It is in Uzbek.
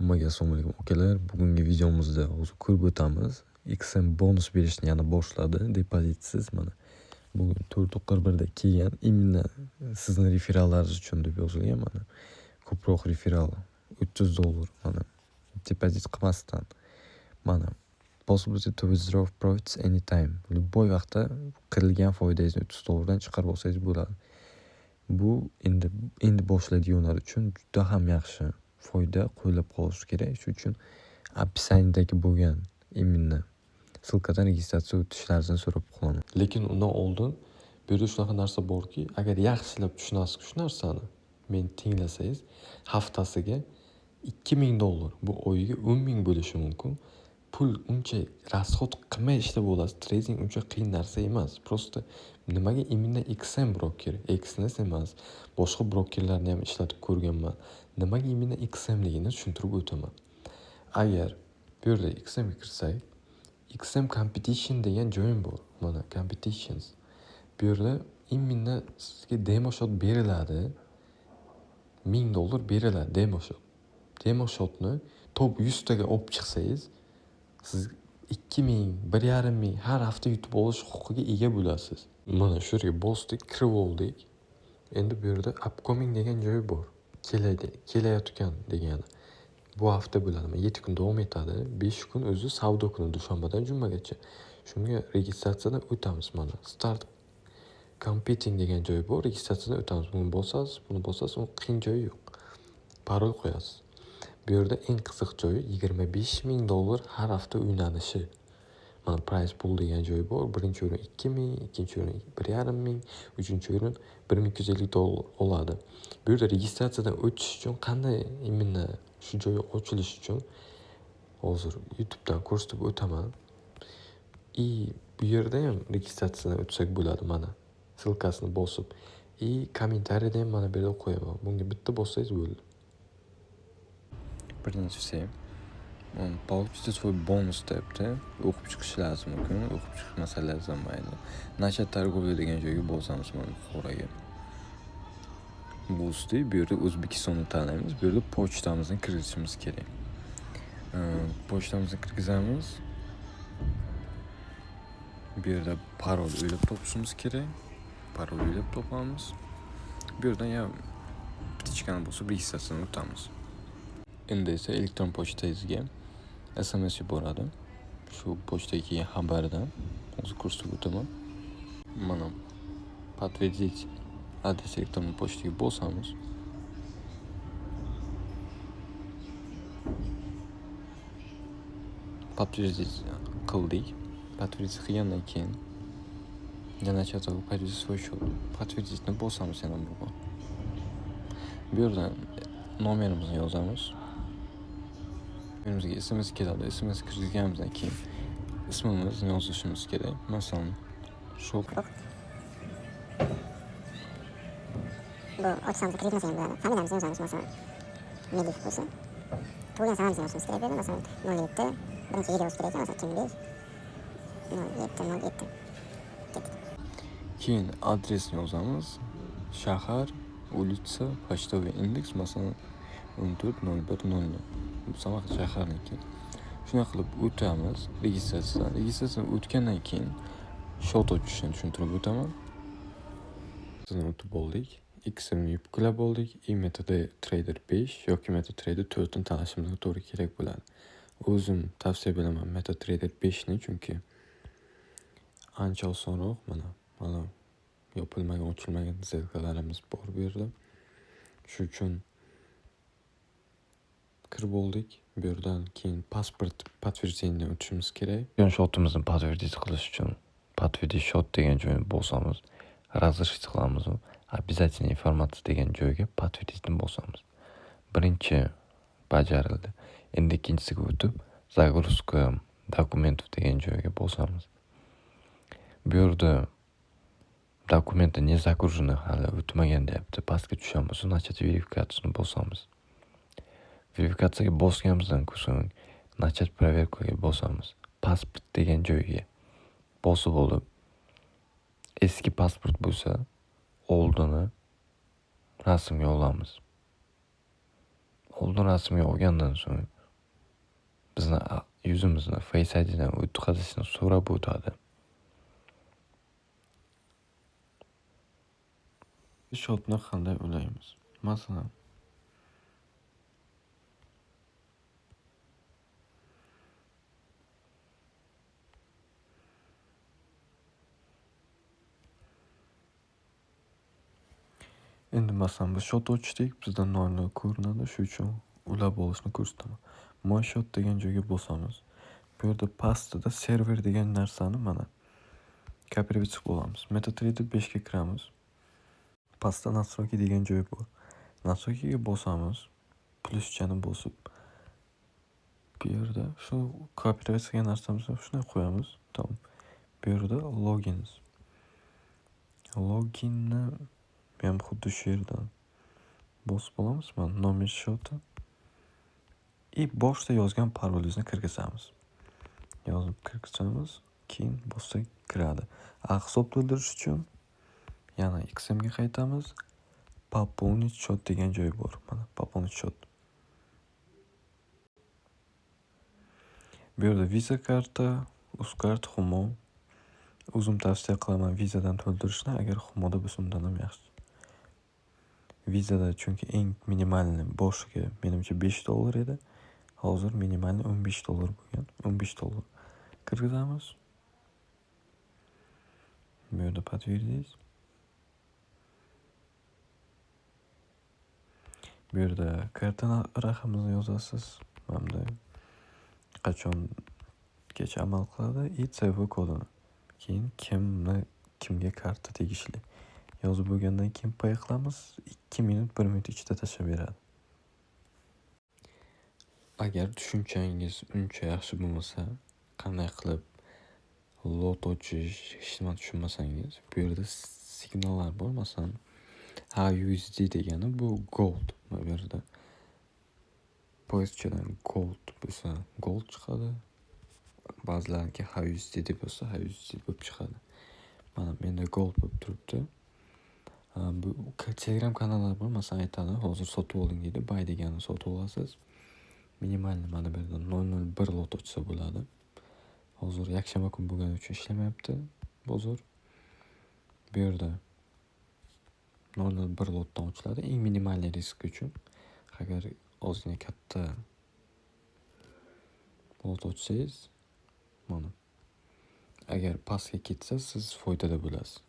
Hammaga assalomu alaykum akalar. Bugungi videomizda hozir ko'rib o'tamiz. XM bonus berishni yana boshladi. Depozitsiz mana. Bugun 4.1da kelgan. Именно sizning referallaringiz uchun deb yozilgan mana. Ko'proq referal $300 mana. Depozit qilmasdan. Mana. Possibility to withdraw profits anytime. Любой vaqtda qirilgan foydangizni $300 dan chiqarib olsangiz bo'ladi. Bu endi boshlaydiganlar uchun juda ham yaxshi foyda qo'llab qolish kerak. Shuning uchun описаниедagi bo'lgan именно ссылкаdan registratsiya o'tishlaringizni so'rab qolaman. Lekin undan oldin bu yerda shunaqa narsa borki, agar yaxshilab tushunasiz shu narsani, meni tinglasangiz, haftasiga $2000, bu oyiga 10,000 bo'lishi mumkin. Pul uncha расход qilmay ishlab olasiz. Trading uncha qiyin narsa emas. Просто nimaga именно XM broker, Xnet emas. Boshqa brokerlarni ham ishlatib ko'rganman. Nimaga именно XM ligini tushuntirib o'taman. Agar bu yerda XM ga kirsak, XM competition degan joyim bor. Mana competitions. Bu yerda именно sizga demo shot beriladi. $1000 beriladi demo shot. Demo shotni top 100 taga olib chiqsangiz, siz 2000, 1500 har hafta yutib olish huquqiga ega bo'lasiz. Mana shu yerga bosdik, kirib oldik. Endi bu yerda upcoming degan joy bor. Kelayotgan degani. Bu hafta bo'ladi. 7 kun davom etadi. 5 kun o'zi savdo kuni dushanbadan jumagacha. Shunga registratsiyadan o'tamiz mana. Start competing degan joy bor. Registratsiyadan o'tamiz. Buni bosasiz, uni qiyin joyi yo'q. Parol qo'yasiz. Bu yerda eng qiziq joyi $25,000 har hafta o'ynanishi. Mana price pool degan joy bor. Birinchi o'rin 2000, ikkinchi o'rin 1500, uchinchi o'rin $1250 oladi. Bu yerda registratsiyadan o'tish uchun qanday именно shu joy ochilish uchun hozir YouTubedan ko'rsatib o'taman. Bu yerda ham registratsiyadan o'tsak bo'ladi mana. Ссылкасini bosib. Kommentariyada ham mana bu yerda qo'yaman. Bunga bitta bossangiz bo'ldi. Birinchi все. Получите свой бонус debdi. O'qib chiqishingiz mumkin. O'qib chiqmasangiz ham mayli. Начать торговля degan joyga bosamiz mana qo'raga. Bu ustida bu yerda O'zbekistonni tanlaymiz. Bu yerda pochtamizni kiritishimiz kerak. Pochtamizni kirgizamiz. Bu yerda parol o'ylab topishimiz kerak. Parol o'ylab topamiz. Bu yerdan ham ptichkani bosib registratsiyani o'tamiz. Endi esa elektron pochtangizga SMS yuboradi. Shu pochtaga kelgan xabardan hozir ko'rsatib o'taman. Mana подтвердить adres elektron pochtaga bosamiz. Подтвердить qildik. Подтвердить qilgandan keyin yana chatga подтвердить свой счет. Подтвердитni bosamiz yana bu. Bu yerdan nomerimizni yozamiz. Önümüzde SMS keladi. SMS kirganimizdan keyin ismimizni yozishimiz kerak. Masalan, Shokar. Bu ochsamiz kreditimiz ham bo'ladi. Familiyamizni yozamiz masalan. Medif bo'lsa. Tug'ilgan sanamizni yozishimiz kerak bo'ladi. Masalan, 07 birinchi yil yozish kerak ekan, masalan, kimlik 07. Keyin adresni yozamiz. Shahar, улица, почтовый indeks masalan 140100. Bu Samarqand shaharniki. Shuna qilib o'tamiz registratsiyadan. Registratsiyadan o'tgandan keyin shot ochishni tushuntirib o'taman. Sizni o'tib oldik. XM ni yuklab oldik. MetaTrader 5 yoki MetaTrader 4 ni tanlashimizga to'g'ri kerak bo'ladi. O'zim tavsiya beraman MetaTrader 5 ni, chunki ancha osonroq mana yopilmagan, ochilmagan zerkalarimiz bor bu yerda. Shuning uchun kirib oldik. Bu yerdan keyin pasport подтверждениеdan o'tishimiz kerak. Shotimizni подтвердить qilish uchun подтвердить shot degan joyni bosamiz. Разрешить qilamiz. Обязательно informatsiya degan joyga подтвердитni bosamiz. Birinchi bajarildi. Endi ikkinchisiga o'tib загрузка документов degan joyga bosamiz. Bu yerda dokumenti не загружены hali o'tmagan deyapti. Pastga tushamiz, начать verifikatsiyani bosamiz. Verifikatsiyaga bosganimizdan so'ng начать проверкаga bosamiz. Pasport degan joyga bosib olib, eski pasport bo'lsa, oldini rasmga olamiz. oldin rasmga olgandan so'ng bizni yuzimizni Face ID'dan o'tkazishni so'rab o'tadi. Shotni qanday ulaymiz? Masalan, endi masalan biz shot ochdik, bizda 0 ko'rinadi, shu uchun ulab olishni ko'rsataman. My shot degan joyga bosamiz. Bu yerda pastida server degan narsani mana kopировать qilib olamiz. MetaTrader 5 ga kiramiz. Pastda настройки degan joy bor. Настройкиga bosamiz. Pluschani bosib bu yerda shu kopировать qilgan narsamizni shunday qo'yamiz. Tamam. Bu yerda loginni ham xuddi shu yerdan bosib olamiz. Mana nomer shoti. Boshda yozgan parolingizni kirgizamiz. Yozib kirgizamiz, keyin bossak kiradi. Hisob to'ldirish uchun yana XMga qaytamiz. Пополнить счет degan joy bor. Mana пополнить счет. Bu yerda Visa karta, Uzcard, Humo. O'zim tavsiya qilaman Visadan to'ldirishni, agar Humoda bo'lsa undan ham yaxshi. Visada chunki eng minimalni boshiga menimcha $5 edi. Hozir minimalni $15 bo'lgan. $15 kirgizamiz. Bu yerda подтвердить. Bu yerda karta raqamini yozasiz. Hamda qachongacha amal qiladi и CV kodini. Keyin kimga karta tegishli yozib bo'lgandan keyin pay qilamiz. 2 minut 1 minut ichida tashlab beradi. Agar tushunchangiz uncha yaxshi bo'lmasa, qanday qilib lot ochish hech nima tushunmasangiz, bu yerda signallar bor. Masalan, HUSD degani bu gold. Bu yerda poyezchadan gold bo'lsa gold chiqadi. Ba'zilarga HUSD deb bo'lsa HUSD bo'lib chiqadi. Mana menda gold bo'lib turibdi. Bu Telegram kanallar bor. Masalan, aytadi, hozir sotib oling deydi. Buy degani sotib olasiz. Minimalni mana bu yerda 001 lot ochsa bo'ladi. Hozir yakshanba kun bo'lgani uchun ishlamayapti bozor. Bu yerda 001 lotdan ochiladi. Eng minimal risk uchun. Agar ozgina katta lot ochsangiz, mana agar pastga ketsa siz foydada bo'lasiz.